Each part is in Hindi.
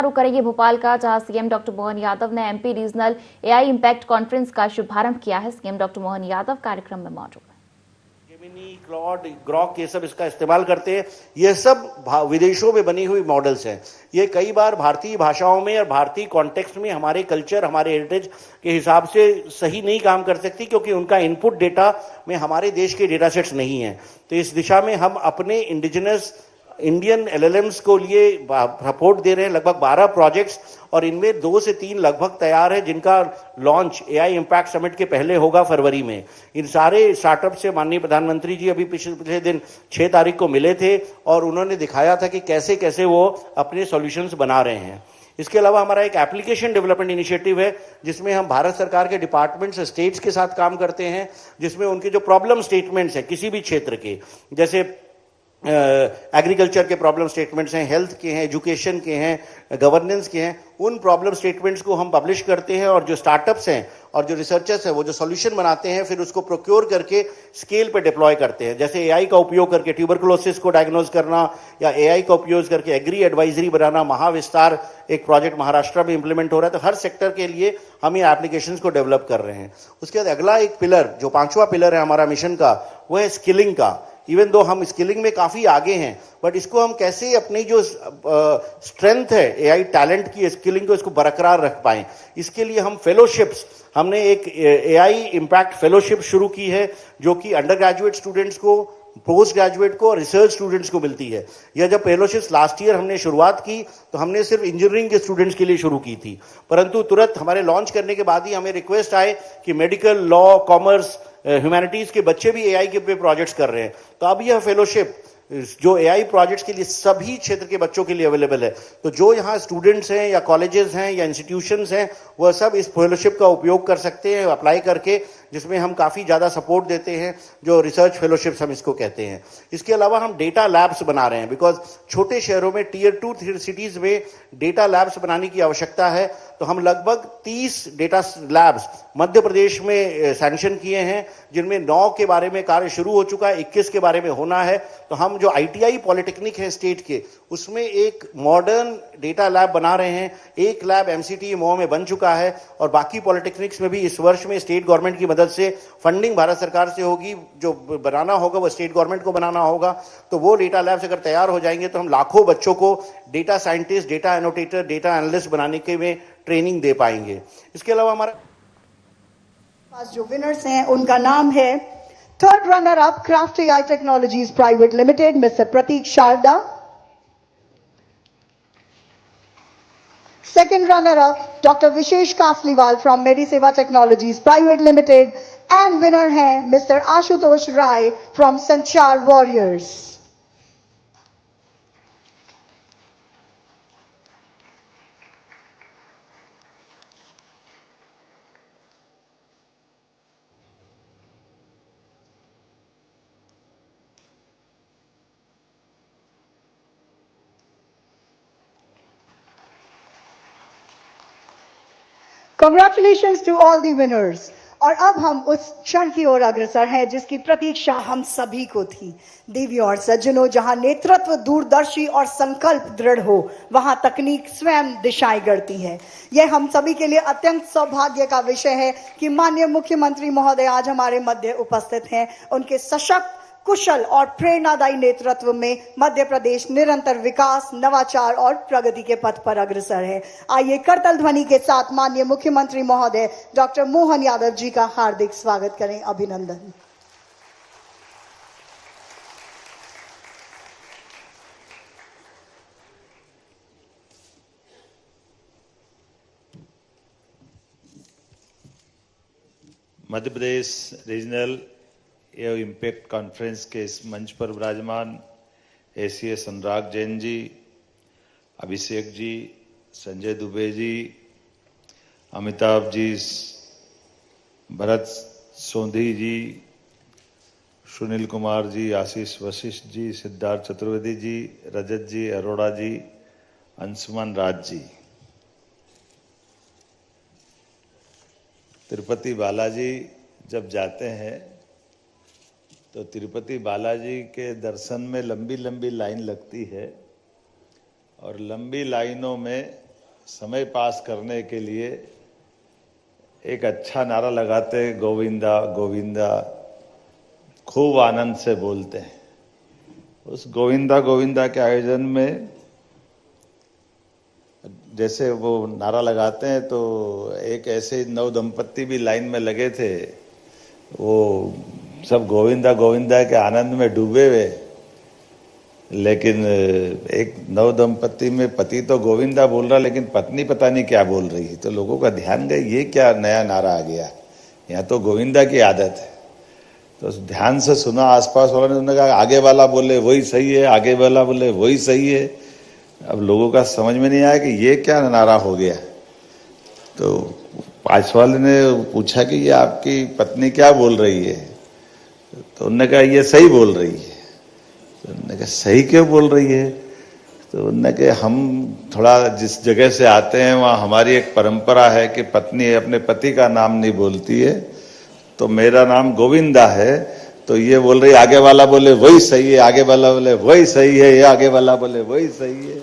शुरू करेंगे भोपाल का, जहां सीएम डॉक्टर मोहन यादव ने MP regional AI impact conference का शुभारंभ किया है। सीएम डॉक्टर मोहन यादव कार्यक्रम में मौजूद हैं। जेमिनी, क्लॉड, ग्रॉक ये सब इसका इस्तेमाल करते हैं। ये सब विदेशों में बनी हुई मॉडल्स हैं। ये कई बार भारतीय भाषाओं में और भारतीय कॉन्टेक्स्ट में हमारे कल्चर, हमारे हेरिटेज के हिसाब से सही नहीं काम कर सकती, क्योंकि उनका इनपुट डेटा में हमारे देश के डेटा सेट्स नहीं है। तो इस दिशा में हम अपने इंडिजिनस इंडियन एलएलएम्स को लिए सपोर्ट दे रहे हैं। लगभग 12 प्रोजेक्ट्स, और इनमें 2 से 3 लगभग तैयार है, जिनका लॉन्च एआई इंपैक्ट समिट के पहले होगा फरवरी में। इन सारे स्टार्टअप से माननीय प्रधानमंत्री जी अभी पिछले दिन 6 तारीख को मिले थे, और उन्होंने दिखाया था कि कैसे कैसे वो अपने सॉल्यूशंस बना रहे हैं। इसके अलावा हमारा एक एप्लीकेशन डेवलपमेंट इनिशिएटिव है, जिसमें हम भारत सरकार के डिपार्टमेंट्स, स्टेट्स के साथ काम करते हैं, जिसमें उनके जो प्रॉब्लम स्टेटमेंट्स हैं किसी भी क्षेत्र के, जैसे एग्रीकल्चर के प्रॉब्लम स्टेटमेंट्स हैं, हेल्थ के हैं, एजुकेशन के हैं, गवर्नेंस के हैं, उन प्रॉब्लम स्टेटमेंट्स को हम पब्लिश करते हैं, और जो स्टार्टअप्स हैं और जो रिसर्चर्स हैं वो जो सॉल्यूशन बनाते हैं, फिर उसको प्रोक्योर करके स्केल पे डिप्लॉय करते हैं। जैसे एआई का उपयोग करके ट्यूबरकुलोसिस को डायग्नोज करना, या एआई का उपयोग करके एग्री एडवाइजरी बनाना। महाविस्तार एक प्रोजेक्ट महाराष्ट्र में इंप्लीमेंट हो रहा है। तो हर सेक्टर के लिए हम ये एप्लीकेशंस को डेवलप कर रहे हैं। उसके बाद अगला एक पिलर, जो 5वां पिलर है हमारा मिशन का, वो है स्किलिंग का। इवन दो हम स्किलिंग में काफी आगे हैं, बट इसको हम कैसे अपनी जो स्ट्रेंथ है एआई टैलेंट की, स्किलिंग को, इसको बरकरार रख पाएं। इसके लिए हम फेलोशिप्स, हमने एक एआई इंपैक्ट फेलोशिप शुरू की है, जो कि अंडर ग्रेजुएट स्टूडेंट्स को, पोस्ट ग्रेजुएट को और रिसर्च स्टूडेंट्स को मिलती है। यह जब फेलोशिप्स लास्ट ईयर हमने शुरुआत की, तो हमने सिर्फ इंजीनियरिंग के स्टूडेंट्स के लिए शुरू की थी, परंतु तुरंत हमारे लॉन्च करने के बाद ही हमें रिक्वेस्ट आए कि मेडिकल, लॉ, कॉमर्स, ह्यूमैनिटीज के बच्चे भी एआई के पे प्रोजेक्ट्स कर रहे हैं। तो अब यह फेलोशिप जो एआई प्रोजेक्ट्स के लिए सभी क्षेत्र के बच्चों के लिए अवेलेबल है। तो जो यहाँ स्टूडेंट्स हैं या कॉलेजेस हैं या इंस्टीट्यूशंस हैं, वह सब इस फेलोशिप का उपयोग कर सकते हैं अप्लाई करके, जिसमें हम काफ़ी ज़्यादा सपोर्ट देते हैं, जो रिसर्च फेलोशिप्स हम इसको कहते हैं। इसके अलावा हम डेटा लैब्स बना रहे हैं, बिकॉज छोटे शहरों में टियर 2 सिटीज़ में डेटा लैब्स बनाने की आवश्यकता है। तो हम लगभग 30 डेटा लैब्स मध्य प्रदेश में सैंक्शन किए हैं, जिनमें 9 के बारे में कार्य शुरू हो चुका है, 21 के बारे में होना है। तो हम जो आईटीआई पॉलिटेक्निक है स्टेट के, उसमें एक मॉडर्न डेटा लैब बना रहे हैं। एक लैब एमसीटी मऊ में बन चुका है, और बाकी पॉलिटेक्निक्स में भी इस वर्ष में स्टेट गवर्नमेंट की मदद से फंडिंग भारत सरकार से होगी। जो बनाना होगा वो स्टेट गवर्नमेंट को बनाना होगा। तो वो डेटा लैब्स अगर तैयार हो जाएंगे, तो हम लाखों बच्चों को data scientist, data एनोटेटर, data analyst बनाने के में ट्रेनिंग दे पाएंगे। इसके अलावा हमारा पास जो विनर्स हैं उनका नाम है third runner up craft AI technologies private limited mister Prateek Sharda, second runner up doctor Vishesh Kasliwal from Medisewa technologies private limited, and winner है mister Ashutosh Rai from Sanchar warriors. Congratulations to all the winners। और अब हम उस क्षण की ओर अग्रसर हैं जिसकी प्रतीक्षा हम सभी को थी। देवियों और सज्जनों, जहां नेतृत्व दूरदर्शी और संकल्प दृढ़ हो, वहां तकनीक स्वयं दिशाएं गढ़ती है। यह हम सभी के लिए अत्यंत सौभाग्य का विषय है कि माननीय मुख्यमंत्री महोदय आज हमारे मध्य उपस्थित हैं। उनके सशक्त, कुशल और प्रेरणादायी नेतृत्व में मध्य प्रदेश निरंतर विकास, नवाचार और प्रगति के पथ पर अग्रसर है। आइए करतल ध्वनि के साथ माननीय मुख्यमंत्री महोदय डॉक्टर मोहन यादव जी का हार्दिक स्वागत करें। अभिनंदन। Madhya Pradesh regional AI impact conference के इस मंच पर विराजमान एसीएस अनुराग जैन जी, अभिषेक जी, संजय दुबे जी, अमिताभ जी, भरत सोंधी जी, सुनील कुमार जी, आशीष वशिष्ठ जी, सिद्धार्थ चतुर्वेदी जी, रजत जी, अरोड़ा जी, अंशुमन राज जी, तिरुपति बालाजी जब जाते हैं तो तिरुपति बालाजी के दर्शन में लंबी लंबी लाइन लगती है, और लंबी लाइनों में समय पास करने के लिए एक अच्छा नारा लगाते हैं, गोविंदा गोविंदा, खूब आनंद से बोलते हैं। उस गोविंदा गोविंदा के आयोजन में जैसे वो नारा लगाते हैं तो एक ऐसे नव दंपत्ति भी लाइन में लगे थे, वो सब गोविंदा गोविंदा के आनंद में डूबे हुए। लेकिन एक नव दंपत्ति में पति तो गोविंदा बोल रहा, लेकिन पत्नी पता नहीं क्या बोल रही है। तो लोगों का ध्यान गया, ये क्या नया नारा आ गया, यहाँ तो गोविंदा की आदत है। तो ध्यान से सुना आसपास वालों ने, उन्होंने कहा आगे वाला बोले वही सही है, आगे वाला बोले वही सही है। अब लोगों का समझ में नहीं आया कि ये क्या नारा हो गया। तो पांच वाले ने पूछा कि ये आपकी पत्नी क्या बोल रही है, तो उन्होंने कहा ये सही बोल रही है। तो उन्होंने कहा सही क्यों बोल रही है, तो उन्होंने कहा हम थोड़ा जिस जगह से आते हैं वहाँ हमारी एक परंपरा है कि पत्नी अपने पति का नाम नहीं बोलती है, तो मेरा नाम गोविंदा है, तो ये बोल रही आगे वाला बोले वही सही है, आगे वाला बोले वही सही है, ये आगे वाला बोले वही सही है।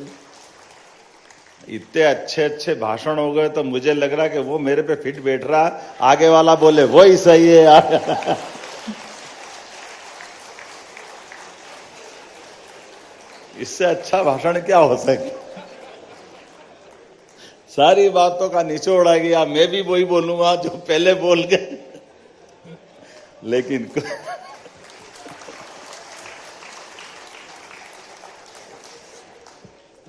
इतने अच्छे अच्छे भाषण हो गए तो मुझे लग रहा कि वो मेरे पे फिट बैठ रहा, आगे वाला बोले वही सही है। इससे अच्छा भाषण क्या हो सके। सारी बातों का निचोड़ आ गया, मैं भी वही बोलूंगा जो पहले बोल गए। लेकिन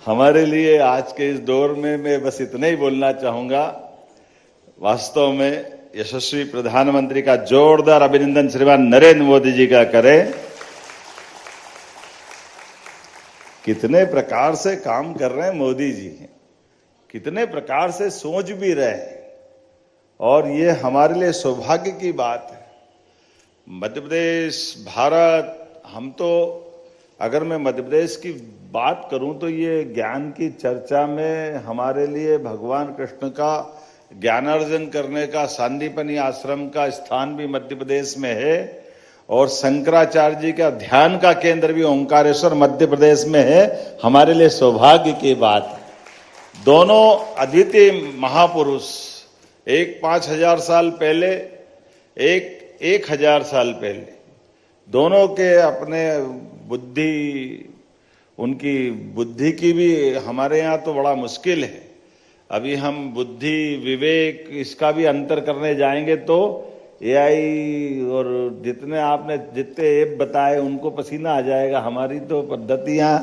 हमारे लिए आज के इस दौर में मैं बस इतना ही बोलना चाहूंगा, वास्तव में यशस्वी प्रधानमंत्री का जोरदार अभिनंदन श्रीमान नरेंद्र मोदी जी का करें। कितने प्रकार से काम कर रहे हैं मोदी जी, कितने प्रकार से सोच भी रहे हैं, और ये हमारे लिए सौभाग्य की बात है। मध्य प्रदेश, भारत, हम तो अगर मैं मध्य प्रदेश की बात करूं तो ये ज्ञान की चर्चा में हमारे लिए भगवान कृष्ण का ज्ञानार्जन करने का सांदीपनी आश्रम का स्थान भी मध्य प्रदेश में है, और शंकराचार्य जी का ध्यान का केंद्र भी ओंकारेश्वर मध्य प्रदेश में है। हमारे लिए सौभाग्य की बात है। दोनों अद्वितीय महापुरुष, एक 5000 साल पहले, एक 1000 साल पहले, दोनों के अपने बुद्धि, उनकी बुद्धि की भी हमारे यहाँ तो बड़ा मुश्किल है। अभी हम बुद्धि विवेक इसका भी अंतर करने जाएंगे तो एआई और जितने ऐप बताए उनको पसीना आ जाएगा। हमारी तो पद्धतियां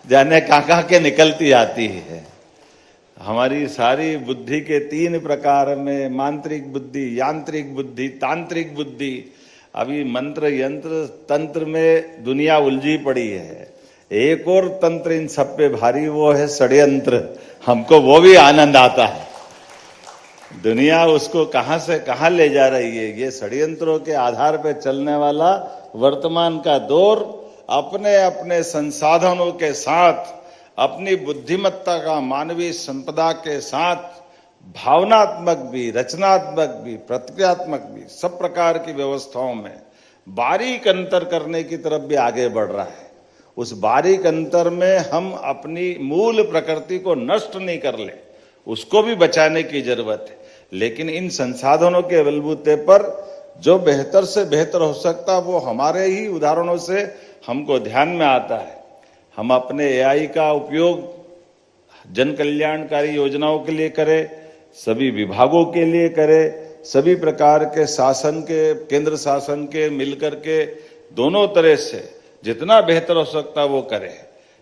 जाने कहाँ के निकलती आती है। हमारी सारी बुद्धि के 3 प्रकार में, मांत्रिक बुद्धि, यांत्रिक बुद्धि, तांत्रिक बुद्धि। अभी मंत्र यंत्र तंत्र में दुनिया उलझी पड़ी है। एक और तंत्र इन सब पे भारी, वो है षड्यंत्र। हमको वो भी आनंद आता है। दुनिया उसको कहां से कहां ले जा रही है। ये षड्यंत्रों के आधार पर चलने वाला वर्तमान का दौर अपने अपने संसाधनों के साथ, अपनी बुद्धिमत्ता का मानवीय संपदा के साथ, भावनात्मक भी, रचनात्मक भी, प्रतिक्रियात्मक भी, सब प्रकार की व्यवस्थाओं में बारीक अंतर करने की तरफ भी आगे बढ़ रहा है। उस बारीक अंतर में हम अपनी मूल प्रकृति को नष्ट नहीं कर ले, उसको भी बचाने की जरूरत है। लेकिन इन संसाधनों के बलबूते पर जो बेहतर से बेहतर हो सकता, वो हमारे ही उदाहरणों से हमको ध्यान में आता है। हम अपने एआई का उपयोग जन कल्याणकारी योजनाओं के लिए करें, सभी विभागों के लिए करें, सभी प्रकार के शासन के, केंद्र शासन के मिलकर के दोनों तरह से जितना बेहतर हो सकता वो करें।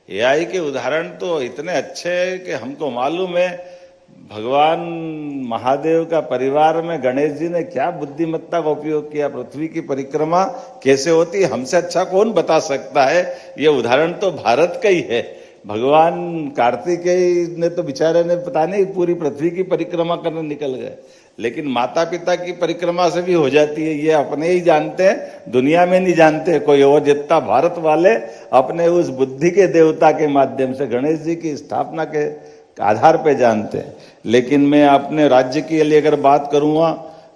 एआई के उदाहरण तो इतने अच्छे हैं कि हमको मालूम है भगवान महादेव का परिवार में गणेश जी ने क्या बुद्धिमत्ता का उपयोग किया। पृथ्वी की परिक्रमा कैसे होती है, हमसे अच्छा कौन बता सकता है। ये उदाहरण तो भारत का ही है। भगवान कार्तिकेय ने तो बेचारे ने पता नहीं पूरी पृथ्वी की परिक्रमा करने निकल गए, लेकिन माता पिता की परिक्रमा से भी हो जाती है। ये अपने ही जानते हैं, दुनिया में नहीं जानते कोई और। जितना भारत वाले अपने उस बुद्धि के देवता के माध्यम से गणेश जी की स्थापना के आधार पे जानते हैं। लेकिन मैं अपने राज्य के लिए अगर बात करूंगा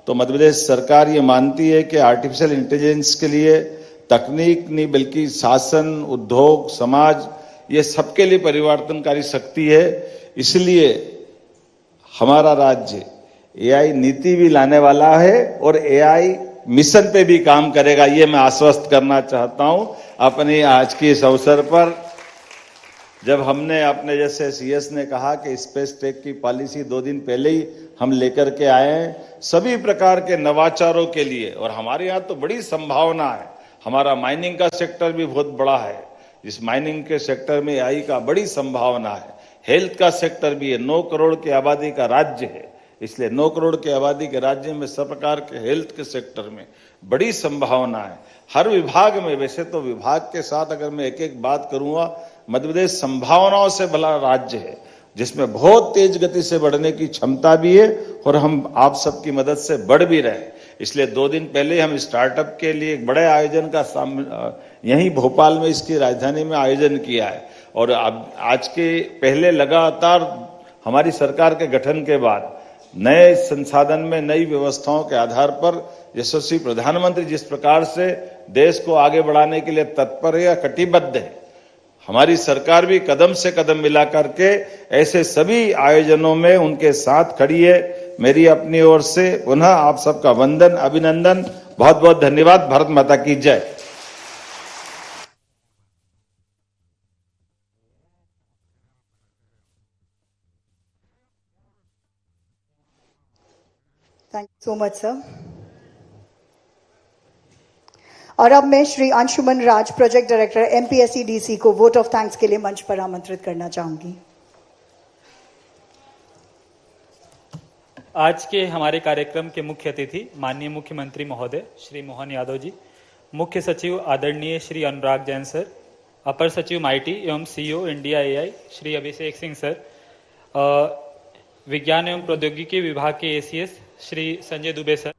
तो मध्य प्रदेश सरकार ये मानती है कि आर्टिफिशियल इंटेलिजेंस के लिए तकनीक नहीं बल्कि शासन, उद्योग, समाज, ये सबके लिए परिवर्तनकारी शक्ति है। इसलिए हमारा राज्य एआई नीति भी लाने वाला है और एआई मिशन पे भी काम करेगा, ये मैं आश्वस्त करना चाहता हूं अपनी आज की इस अवसर पर। जब हमने अपने जैसे सीएस ने कहा कि स्पेस टेक की पॉलिसी 2 दिन पहले ही हम लेकर के आए हैं सभी प्रकार के नवाचारों के लिए, और हमारे यहाँ तो बड़ी संभावना है। हमारा माइनिंग का सेक्टर भी बहुत बड़ा है, इस माइनिंग के सेक्टर में एआई का बड़ी संभावना है। हेल्थ का सेक्टर भी है, 9 करोड़ की आबादी का राज्य है, इसलिए 9 करोड़ की आबादी के राज्य में सब प्रकार के हेल्थ के सेक्टर में बड़ी संभावना है। हर विभाग में, वैसे तो विभाग के साथ अगर मैं एक एक बात करूंगा, मध्य प्रदेश संभावनाओं से भरा राज्य है जिसमें बहुत तेज गति से बढ़ने की क्षमता भी है और हम आप सबकी मदद से बढ़ भी रहे। इसलिए 2 दिन पहले हम स्टार्टअप के लिए एक बड़े आयोजन का यहीं भोपाल में इसकी राजधानी में आयोजन किया है, और अब आज के पहले लगातार हमारी सरकार के गठन के बाद नए संसाधन में नई व्यवस्थाओं के आधार पर यशस्वी प्रधानमंत्री जिस प्रकार से देश को आगे बढ़ाने के लिए तत्पर है या कटिबद्ध है, हमारी सरकार भी कदम से कदम मिला करके ऐसे सभी आयोजनों में उनके साथ खड़ी है। मेरी अपनी ओर से पुनः आप सबका वंदन, अभिनंदन, बहुत बहुत धन्यवाद। भारत माता की जय। Thank you so much sir. और अब मैं श्री अंशुमन राज, प्रोजेक्ट डायरेक्टर एमपीएसईडीसी को वोट ऑफ थैंक्स के लिए मंच पर आमंत्रित करना चाहूंगी। आज के हमारे कार्यक्रम के मुख्य अतिथि माननीय मुख्यमंत्री महोदय श्री मोहन यादव जी, मुख्य सचिव आदरणीय श्री अनुराग जैन सर, अपर सचिव माइटी एवं CEO India AI Shri Abhishek Singh sir, विज्ञान एवं प्रौद्योगिकी विभाग के एसीएस श्री संजय दुबे सर,